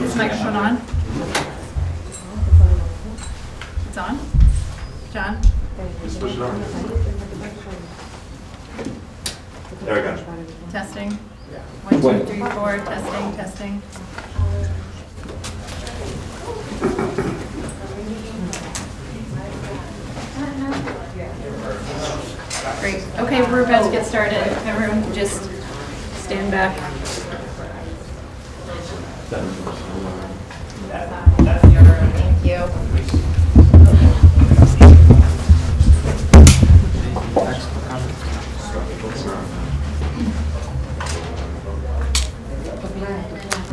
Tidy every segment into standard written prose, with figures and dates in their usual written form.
Is microphone on? It's on? John? Switch it on. There we go. Testing. 1, 2, 3, 4. Testing, testing. Great. Okay, we're about to get started. Everyone just stand back. Thank you.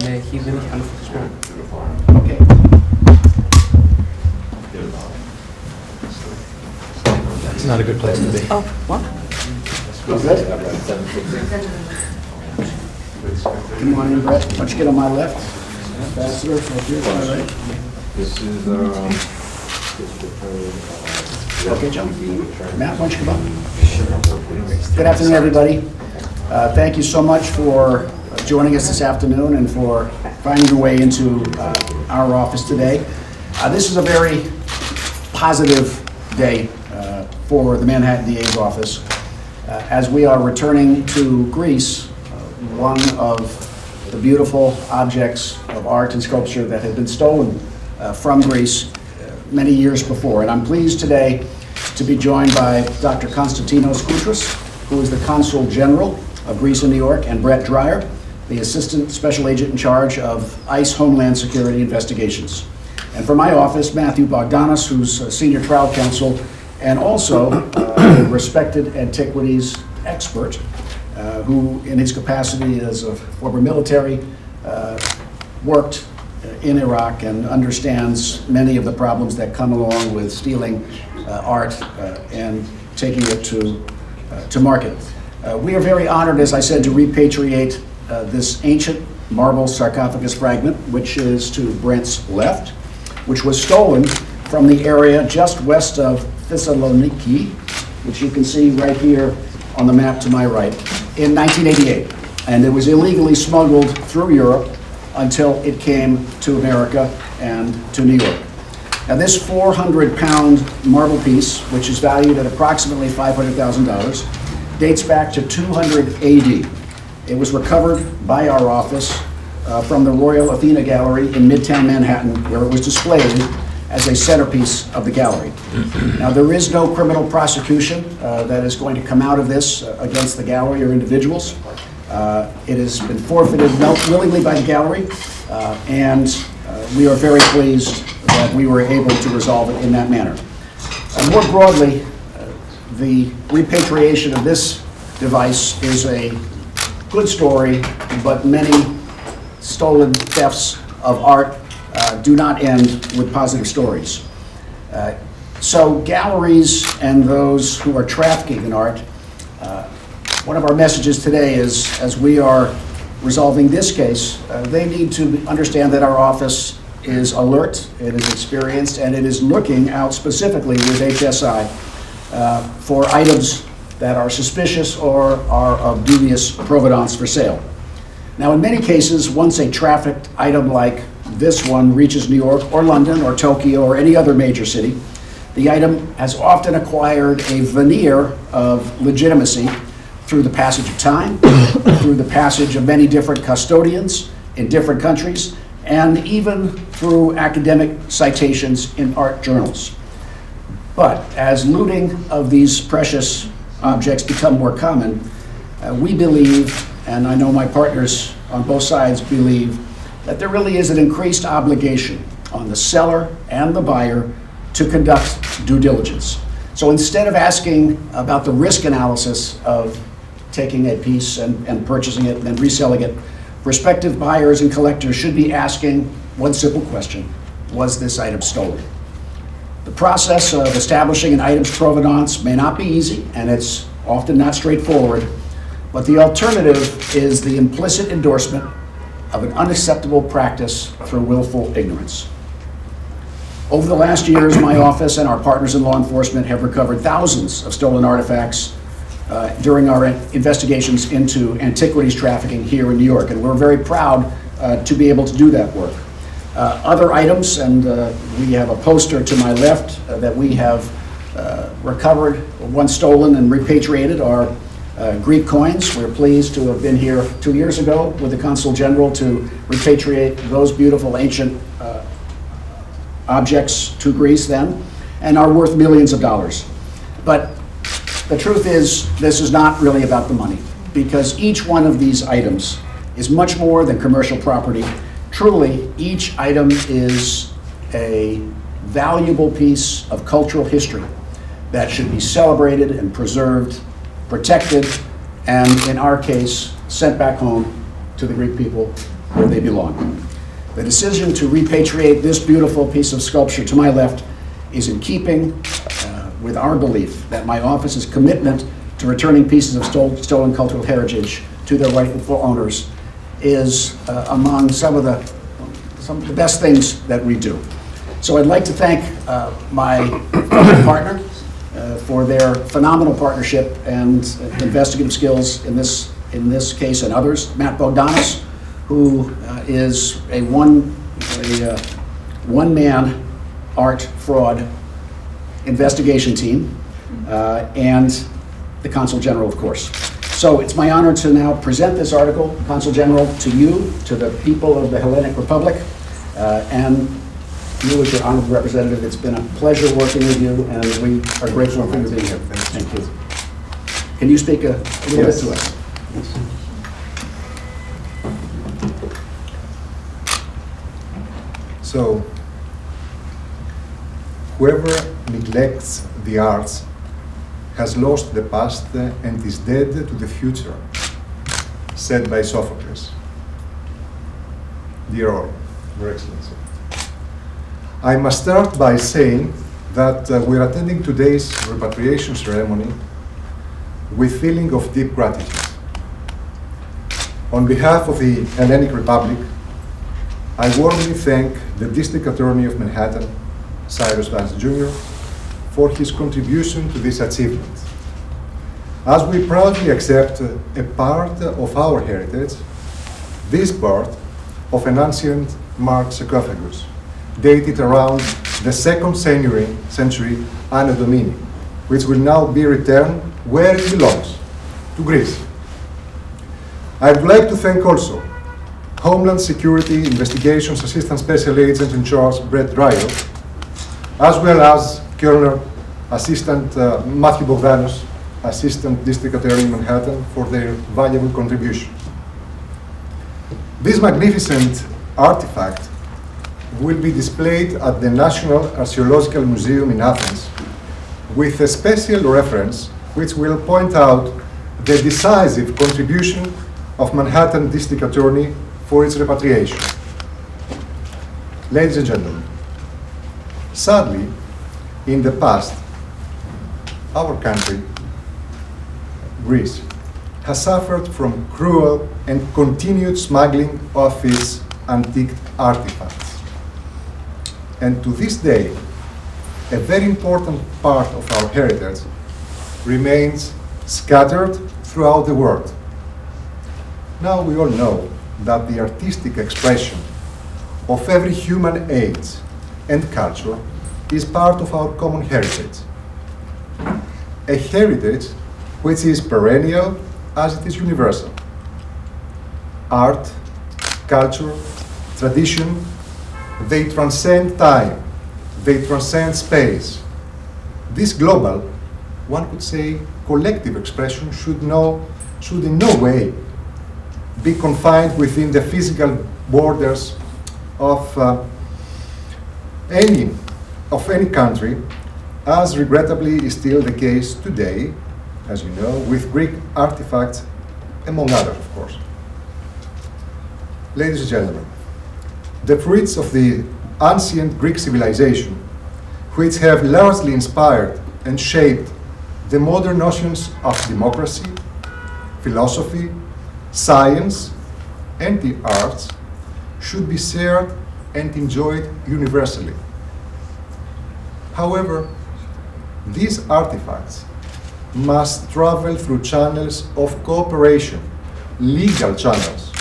Nee, hier bin ich alle gesprochen. Okay. It's not a good place to be. Oh, what? Good. Good morning, Brett. Why don't you get on my left? Ambassador, right here, to my right. This is Okay, John. Matt, why don't you come up? Good afternoon, everybody. Thank you so much for joining us this afternoon and for finding your way into our office today. This is a very positive day for the Manhattan DA's office. As we are returning to Greece, one of the beautiful objects of art and sculpture that had been stolen from Greece many years before. And I'm pleased today to be joined by Dr. Konstantinos Koutras, who is the Consul General of Greece in New York, and Brett Dreyer, the Assistant Special Agent in charge of ICE Homeland Security Investigations. And from my office, Matthew Bogdanos, who's a Senior Trial Counsel and also a respected antiquities expert, who in his capacity as a former military, worked in Iraq and understands many of the problems that come along with stealing art and taking it to market. We are very honored, as I said, to repatriate this ancient marble sarcophagus fragment, which is to Brent's left, which was stolen from the area just west of Thessaloniki, which you can see right here on the map to my right, in 1988. And it was illegally smuggled through Europe until it came to America and to New York. Now this 400-pound marble piece, which is valued at approximately $500,000, dates back to 200 AD. It was recovered by our office from the Royal Athena Gallery in Midtown Manhattan, where it was displayed as a centerpiece of the gallery. Now, there is no criminal prosecution that is going to come out of this against the gallery or individuals. It has been forfeited willingly by the gallery, and we are very pleased that we were able to resolve it in that manner. More broadly, the repatriation of this device is a good story, but many stolen thefts of art do not end with positive stories. So galleries and those who are trafficking in art, one of our messages today is, as we are resolving this case, they need to understand that our office is alert, it is experienced, and it is looking out specifically with HSI for items that are suspicious or are of dubious provenance for sale. Now, in many cases, once a trafficked item like this one reaches New York or London or Tokyo or any other major city, the item has often acquired a veneer of legitimacy through the passage of time, through the passage of many different custodians in different countries, and even through academic citations in art journals. But as looting of these precious objects become more common, we believe, and I know my partners on both sides believe, that there really is an increased obligation on the seller and the buyer to conduct due diligence. So instead of asking about the risk analysis of taking a piece and purchasing it and then reselling it, prospective buyers and collectors should be asking one simple question: was this item stolen? The process of establishing an item's provenance may not be easy, and it's often not straightforward, but the alternative is the implicit endorsement of an unacceptable practice through willful ignorance. Over the last years, my office and our partners in law enforcement have recovered thousands of stolen artifacts during our investigations into antiquities trafficking here in New York, and we're very proud to be able to do that work. Other items, and we have a poster to my left that we have recovered, once stolen and repatriated, are Greek coins. We're pleased to have been here 2 years ago with the Consul General to repatriate those beautiful ancient objects to Greece then, and are worth millions of dollars. But the truth is, this is not really about the money, because each one of these items is much more than commercial property. Truly, each item is a valuable piece of cultural history that should be celebrated and preserved, protected, and in our case, sent back home to the Greek people where they belong. The decision to repatriate this beautiful piece of sculpture to my left is in keeping with our belief that my office's commitment to returning pieces of stolen cultural heritage to their rightful owners is among some of the best things that we do. So I'd like to thank my partner for their phenomenal partnership and investigative skills in this case and others. Matt Bogdanos, who is a one-man art fraud investigation team, and the Consul General, of course. So it's my honor to now present this article, Consul General, to you, to the people of the Hellenic Republic, and you as your honored representative. It's been a pleasure working with you, and we are grateful for you being here. Thank you. Can you speak a little bit to us? So, whoever neglects the arts has lost the past and is dead to the future, said by Sophocles. Dear all, Your Excellency, I must start by saying that we're attending today's repatriation ceremony with feeling of deep gratitude. On behalf of the Hellenic Republic, I warmly thank the District Attorney of Manhattan, Cyrus Vance Jr., for his contribution to this achievement. As we proudly accept a part of our heritage, this part of an ancient marked sarcophagus, dated around the 2nd century Anno Domini, which will now be returned where it belongs, to Greece. I would like to thank also Homeland Security Investigations Assistant Special Agent in Charge Brett Dreyer, as well as Colonel Assistant Matthew Bogdanos, Assistant District Attorney in Manhattan, for their valuable contribution. This magnificent artifact will be displayed at the National Archaeological Museum in Athens with a special reference which will point out the decisive contribution of Manhattan District Attorney for its repatriation. Ladies and gentlemen, sadly, in the past, our country, Greece, has suffered from cruel and continued smuggling of its antique artifacts. And to this day, a very important part of our heritage remains scattered throughout the world. Now we all know that the artistic expression of every human age and culture is part of our common heritage. A heritage which is perennial as it is universal. Art, culture, tradition, they transcend time, they transcend space. This global, one could say, collective expression should in no way be confined within the physical borders of any country, as regrettably is still the case today, as you know, with Greek artifacts, among others, of course. Ladies and gentlemen, the fruits of the ancient Greek civilization, which have largely inspired and shaped the modern notions of democracy, philosophy, science, and the arts, should be shared and enjoyed universally. However, these artifacts must travel through channels of cooperation, legal channels,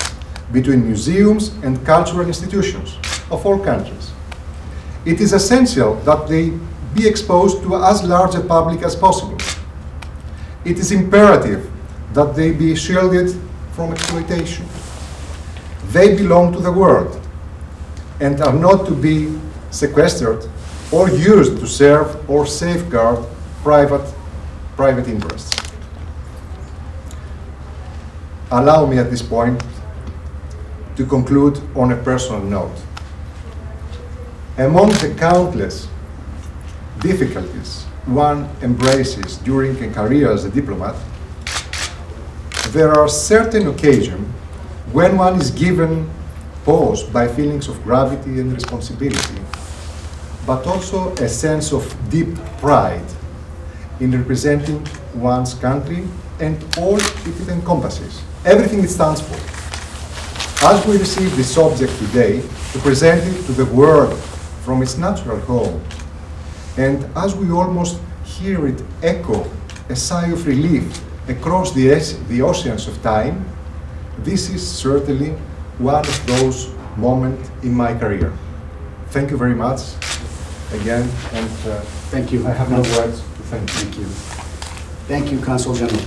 between museums and cultural institutions, of all countries. It is essential that they be exposed to as large a public as possible. It is imperative that they be shielded from exploitation. They belong to the world and are not to be sequestered or used to serve or safeguard private interests. Allow me at this point to conclude on a personal note. Among the countless difficulties one embraces during a career as a diplomat, there are certain occasions when one is given pause by feelings of gravity and responsibility, but also a sense of deep pride in representing one's country and all it encompasses, everything it stands for. As we receive this object today to present it to the world from its natural home, and as we almost hear it echo a sigh of relief across the oceans of time, this is certainly one of those moments in my career. Thank you very much again, and Thank you. I have no words to thank you. Thank you. Thank you, Consul General.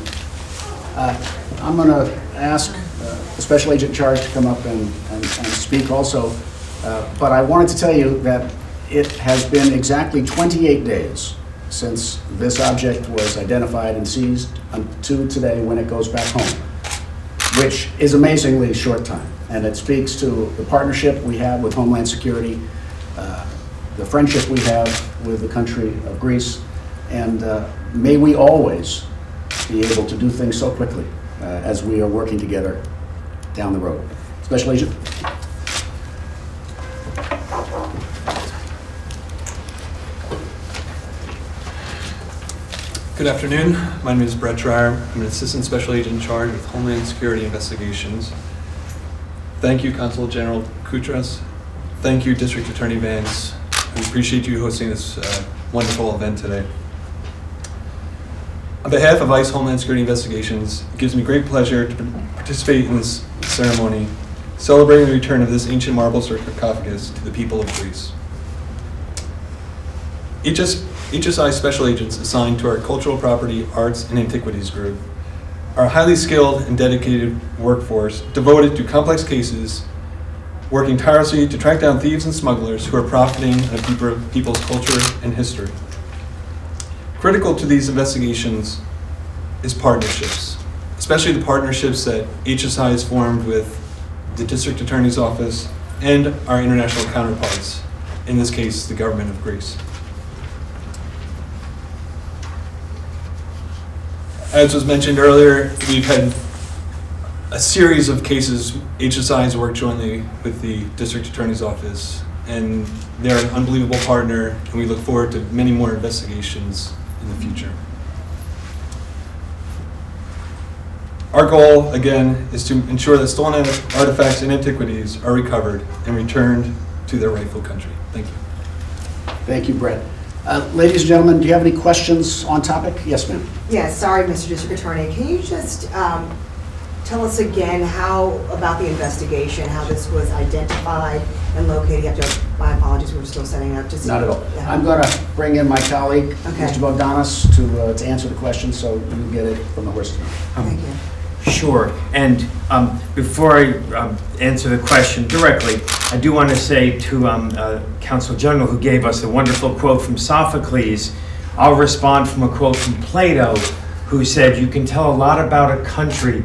I'm going to ask the Special Agent in charge to come up and speak also, but I wanted to tell you that it has been exactly 28 days since this object was identified and seized to today when it goes back home, which is amazingly short time. And it speaks to the partnership we have with Homeland Security, the friendship we have with the country of Greece, and may we always be able to do things so quickly as we are working together down the road. Special Agent. Good afternoon. My name is Brett Dreyer. I'm an Assistant Special Agent in charge with Homeland Security Investigations. Thank you, Consul General Koutras. Thank you, District Attorney Vance. We appreciate you hosting this wonderful event today. On behalf of ICE Homeland Security Investigations, it gives me great pleasure to participate in this ceremony, celebrating the return of this ancient marble sarcophagus to the people of Greece. HSI special agents assigned to our Cultural Property, Arts, and Antiquities group are a highly skilled and dedicated workforce devoted to complex cases, working tirelessly to track down thieves and smugglers who are profiting on a people's culture and history. Critical to these investigations is partnerships, especially the partnerships that HSI has formed with the District Attorney's Office and our international counterparts, in this case, the government of Greece. As was mentioned earlier, we've had a series of cases. HSI has worked jointly with the District Attorney's Office, and they're an unbelievable partner, and we look forward to many more investigations in the future. Our goal, again, is to ensure that stolen artifacts and antiquities are recovered and returned to their rightful country. Thank you. Thank you, Brett. Ladies and gentlemen, do you have any questions on topic? Yes, ma'am. Yes, sorry, Mr. District Attorney. Can you just tell us again about the investigation, how this was identified and located? You have to, my apologies, we're still setting up. Just Not at all. Yeah. I'm going to bring in my colleague, Okay. Mr. Bogdanos, to answer the question, so you get it from the horse's mouth. Thank you. Sure, and before I answer the question directly, I do want to say to Consul General, who gave us a wonderful quote from Sophocles, I'll respond from a quote from Plato, who said, "You can tell a lot about a country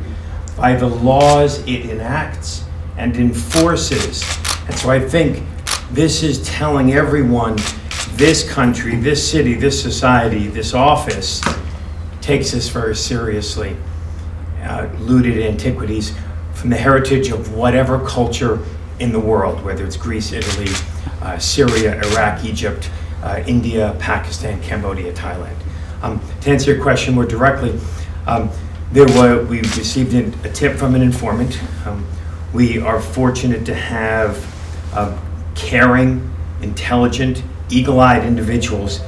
by the laws it enacts and enforces." And so I think this is telling everyone this country, this city, this society, this office takes this very seriously. Looted antiquities from the heritage of whatever culture in the world, whether it's Greece, Italy, Syria, Iraq, Egypt, India, Pakistan, Cambodia, Thailand. To answer your question more directly, we received a tip from an informant. We are fortunate to have caring, intelligent, eagle-eyed individuals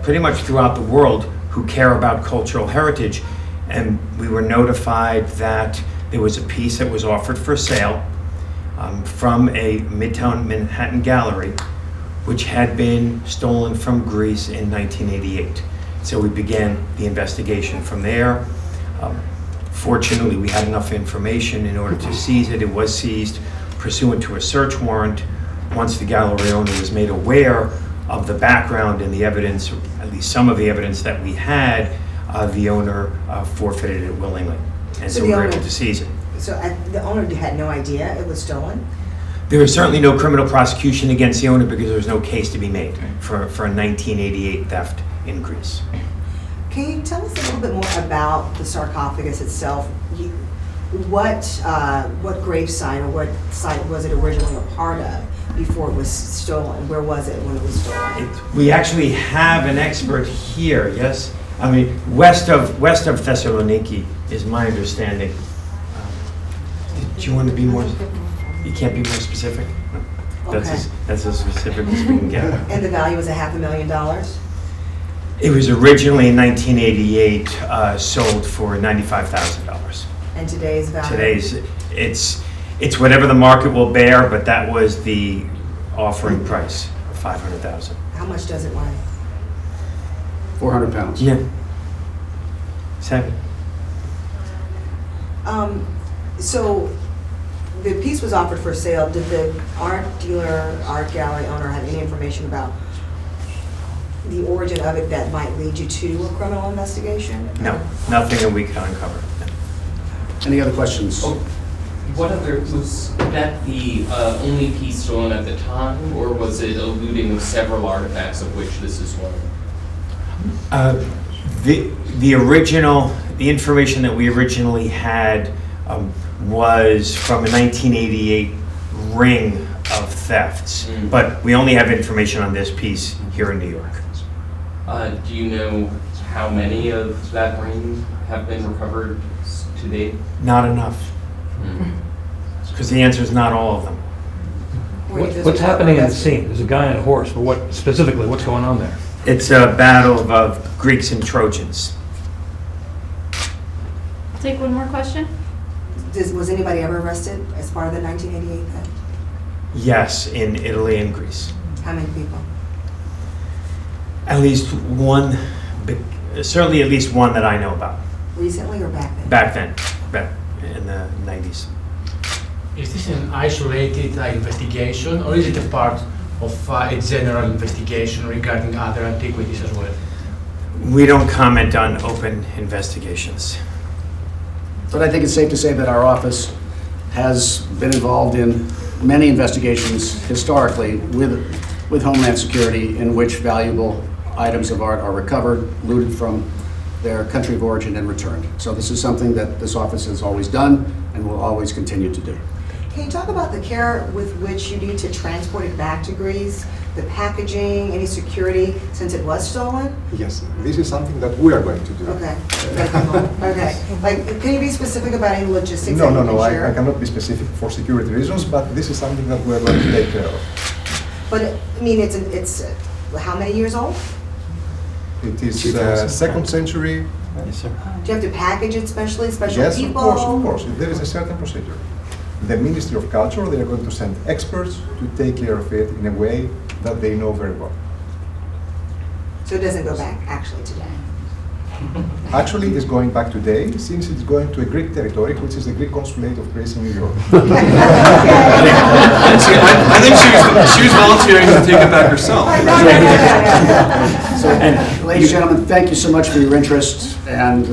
pretty much throughout the world who care about cultural heritage. And we were notified that there was a piece that was offered for sale. from a Midtown Manhattan gallery, which had been stolen from Greece in 1988. So we began the investigation from there. Fortunately, we had enough information in order to seize it. It was seized pursuant to a search warrant. Once the gallery owner was made aware of the background and the evidence, or at least some of the evidence that we had, the owner forfeited it willingly. And so we were able to seize it. So the owner had no idea it was stolen? There was certainly no criminal prosecution against the owner because there was no case to be made for a 1988 theft in Greece. Can you tell us a little bit more about the sarcophagus itself? What gravesite or what site was it originally a part of before it was stolen? Where was it when it was stolen? We actually have an expert here, yes? I mean, west of Thessaloniki is my understanding. Do you want to be more, you can't be more specific? No. Okay. That's as specific as we can get. And the value was $500,000? It was originally in 1988 sold for $95,000. And today's value? Today's, it's whatever the market will bear, but that was the offering price of $500,000. How much does it weigh? 400 pounds. Yeah. 7. So the piece was offered for sale. Did the art dealer, art gallery owner have any information about the origin of it that might lead you to a criminal investigation? No, nothing that we could uncover. Any other questions? What other, was that the only piece stolen at the time, or was it eluding several artifacts of which this is one? The original, the information that we originally had was from a 1988 ring of thefts, but we only have information on this piece here in New York. Do you know how many of that ring have been recovered to date? Not enough. Because the answer is not all of them. What's happening in the scene? There's a guy on a horse, but what specifically, what's going on there? It's a battle of Greeks and Trojans. Take one more question. Was anybody ever arrested as part of the 1988 theft? Yes, in Italy and Greece. How many people? At least one, certainly at least one that I know about. Recently or back then? Back in the 90s. Is this an isolated investigation, or is it a part of a general investigation regarding other antiquities as well? We don't comment on open investigations. But I think it's safe to say that our office has been involved in many investigations historically with Homeland Security in which valuable items of art are recovered, looted from their country of origin and returned. So this is something that this office has always done and will always continue to do. Can you talk about the care with which you need to transport it back to Greece? The packaging, any security, since it was stolen? Yes, this is something that we are going to do. Okay. Okay. Like, can you be specific about any logistics? No, that you can I share? cannot be specific for security reasons, but this is something that we are going to take care of. But, I mean, it's how many years old? It is second century. Yes, sir. Do you have to package it specially, special Yes, people? of course. There is a certain procedure. The Ministry of Culture, they are going to send experts to take care of it in a way that they know very well. So it doesn't go back actually today? Actually, it is going back today, since it's going to a Greek territory, which is the Greek Consulate of Greece in New York. I think she was volunteering to take it back herself. So, ladies and gentlemen, thank you so much for your interest, and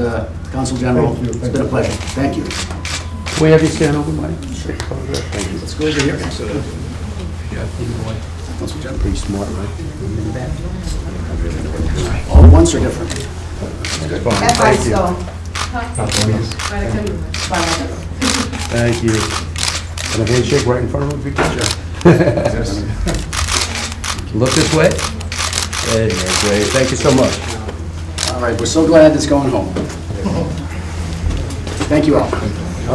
Consul General, it's been a pleasure. Thank you. Can we have you stand over, Mike? Thank you. Let's go over here. Consul General. Pretty smart, right? All the ones are different. Thank you. Thank you. And a handshake right in front of him, if you can. Look this way. There you go, great. Thank you so much. All right, we're so glad it's going home. Thank you all.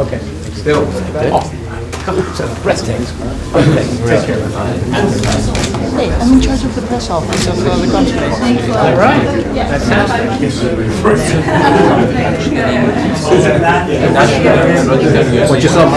Okay. Still. Breathtaking. Take care. Hey, I'm in charge of the press office of the consulate. All right. What yourself?